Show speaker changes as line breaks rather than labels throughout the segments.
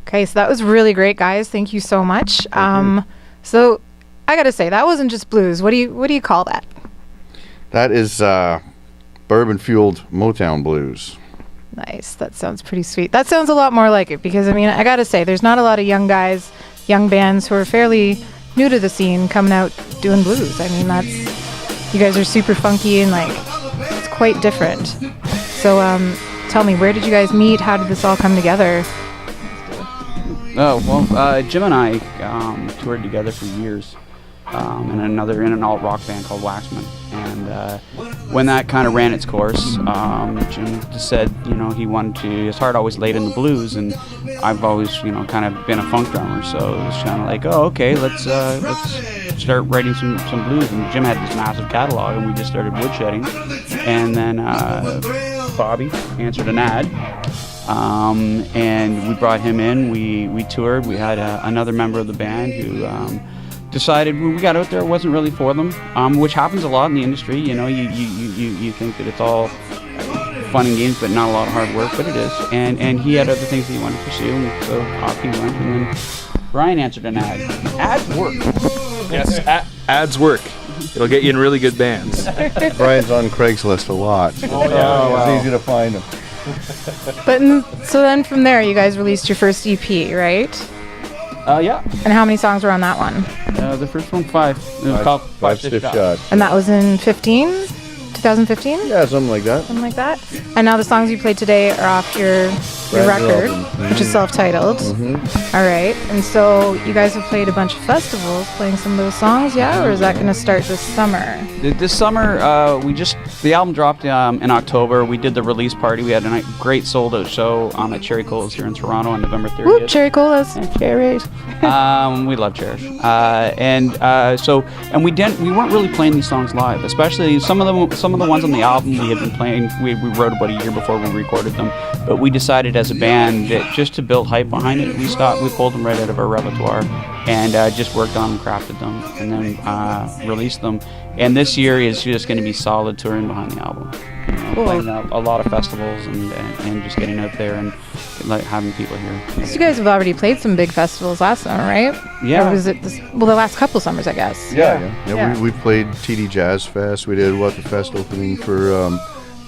Okay, so that was really great, guys. Thank you so much. So I got to say, that wasn't just blues. What do you call that?
That is bourbon-fueled Motown blues.
Nice. That sounds pretty sweet. That sounds a lot more like it because, I mean, I got to say, there's not a lot of young guys, young bands who are fairly new to the scene coming out doing blues. I mean, you guys are super funky and, like, it's quite different. So tell me, where did you guys meet? How did this all come together?
Oh, well, Jim and I toured together for years in an alt-rock band called Waxman. And when that kind of ran its course, Jim just said, he wanted to, his heart always laid in the blues, and I've always, kind of been a funk drummer, so it was kind of like, oh, okay, let's start writing some blues. And Jim had this massive catalog, and we just started woodshedding. And then Bobby answered an ad. And we brought him in. We toured. We had another member of the band who decided when we got out there it wasn't really for them, which happens a lot in the industry. You think that it's all fun and games, but not a lot of hard work, but it is. And he had other things that he wanted to pursue, and so off he went. And then Brian answered an ad. Ads work.
Yes, ads work. It'll get you in really good bands.
Brian's on Craigslist a lot.
Oh, yeah.
It's easy to find him.
So then from there, you guys released your first EP, right?
Yeah.
And how many songs were on that one?
The first one, 5. It was called
Five Stiff Shot.
And that was in 2015?
Yeah, something like that.
Something like that. And now the songs you played today are off your
Brand new
record,
album.
which is self-titled. All right. And so you guys have played a bunch of festivals playing some of those songs, yeah? Or is that going to start this summer?
This summer, the album dropped in October. We did the release party. We had a great sold-out show at Cherry Colas here in Toronto on November 30th.
Whoop, Cherry Colas.
Cherries. We love cherries. And we weren't really playing these songs live, especially some of the ones on the album we had been playing. We wrote about a year before we recorded them, but we decided as a band that just to build hype behind it, we pulled them right out of our repertoire and just worked on them, crafted them, and then released them. And this year is just going to be solid touring behind the album.
Cool.
Playing a lot of festivals and just getting out there and like having people here.
So you guys have already played some big festivals last summer, right?
Yeah.
Or was it the last couple summers, I guess?
Yeah. We played TD Jazz Fest. We did the festival thing for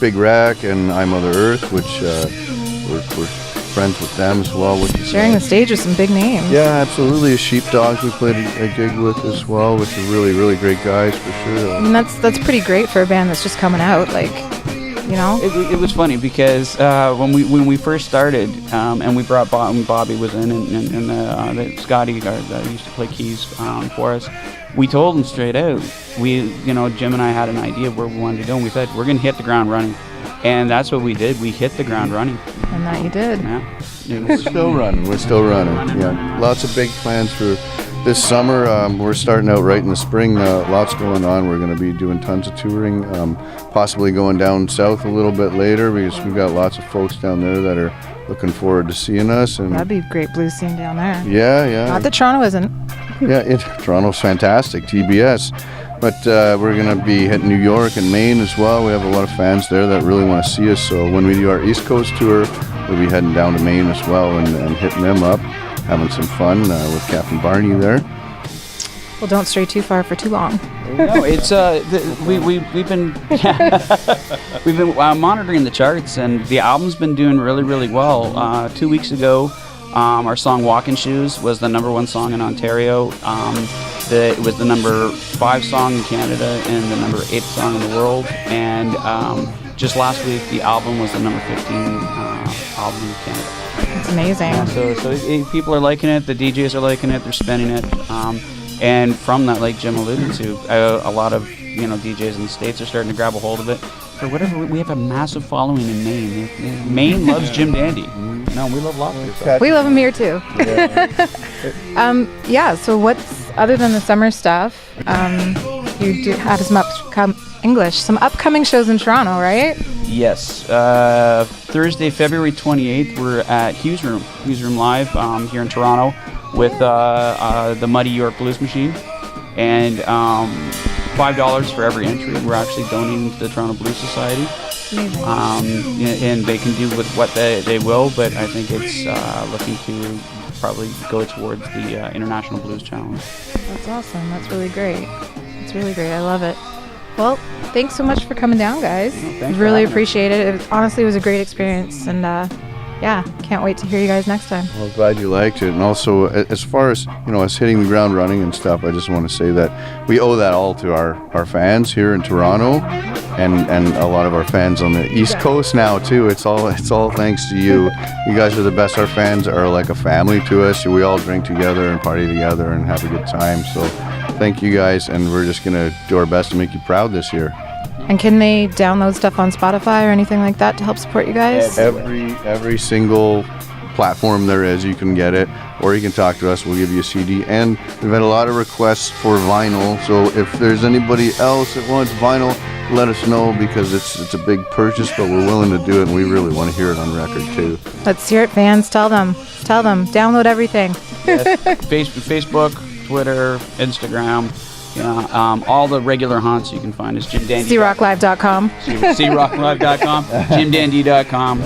Big Rack and I Mother Earth, which we're friends with them as well. Which is
sharing the stage with some big names.
Yeah, absolutely. Sheepdogs we played a gig with as well, which are really, really great guys for sure.
I mean, that's pretty great for a band that's just coming out, like,
It was funny because when we first started and we brought Bobby was in and Scotty used to play keys for us. We told him straight out. Jim and I had an idea of where we wanted to go, and we said we're going to hit the ground running, and that's what we did. We hit the ground running.
And that you did.
Yeah.
We're still running. Yeah, lots of big plans for this summer. We're starting out right in the spring. Lots going on. We're going to be doing tons of touring, possibly going down south a little bit later because we've got lots of folks down there that are looking forward to seeing us. And
that'd be a great blues scene down there.
Yeah.
Not that Toronto isn't.
Yeah, Toronto's fantastic, TBS. But we're going to be hitting New York and Maine as well. We have a lot of fans there that really want to see us. So when we do our East Coast tour, we'll be heading down to Maine as well and hitting them up, having some fun with Captain Barney there.
Well, don't stray too far for too long.
No, it's we've been monitoring the charts, and the album's been doing really, really well. 2 weeks ago, our song "Walking Shoes" was the #1 song in Ontario. It was the #5 song in Canada and the #8 song in the world. And just last week, the album was the #15 album in Canada.
It's amazing.
Yeah, so people are liking it. The DJs are liking it. They're spinning it. And from that, like Jim alluded to, a lot of DJs in the States are starting to grab a hold of it. For whatever, we have a massive following in Maine. Maine loves Jim Dan Dee. No, we love lobster.
We love him here too. Yeah. So what's other than the summer stuff? You do have some upcoming shows in Toronto, right?
Yes. Thursday, February 28th, we're at Hughes Room Live here in Toronto with the Muddy York Blues Machine, and $5 for every entry. We're actually donating to the Toronto Blues Society. And they can do with what they will, but I think it's looking to probably go towards the International Blues Challenge.
That's awesome. That's really great. It's really great. I love it. Well, thanks so much for coming down, guys.
Thanks for
Really
having us.
appreciate it. Honestly, it was a great experience, and yeah, can't wait to hear you guys next time.
Well, glad you liked it. And also, as far as, us hitting the ground running and stuff, I just want to say that we owe that all to our fans here in Toronto, and a lot of our fans on the East Coast now too. It's all thanks to you. You guys are the best. Our fans are like a family to us. We all drink together and party together and have a good time. So thank you guys, and we're just gonna do our best to make you proud this year.
And can they download stuff on Spotify or anything like that to help support you guys?
Every single platform there is, you can get it, or you can talk to us. We'll give you a CD. And we've had a lot of requests for vinyl, so if there's anybody else that wants vinyl, let us know, because it's a big purchase, but we're willing to do it, and we really want to hear it on record too.
Let's hear it, fans. Tell them. Download everything.
Yes. Facebook, Twitter, Instagram. All the regular haunts you can find is Jim Dan Dee.
CRockLive.com.
CRockLive.com, JimDanDee.com.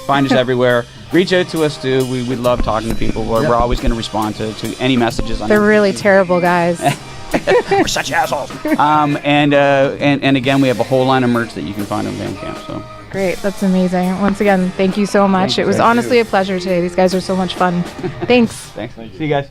Find us everywhere. Reach out to us too. We love talking to people. We're always going to respond to any messages.
They're really terrible guys.
We're such assholes. And again, we have a whole line of merch that you can find on Bandcamp. So
Great. That's amazing. Once again, thank you so much. It was honestly a pleasure today. These guys are so much fun. Thanks.
thanks. See you guys.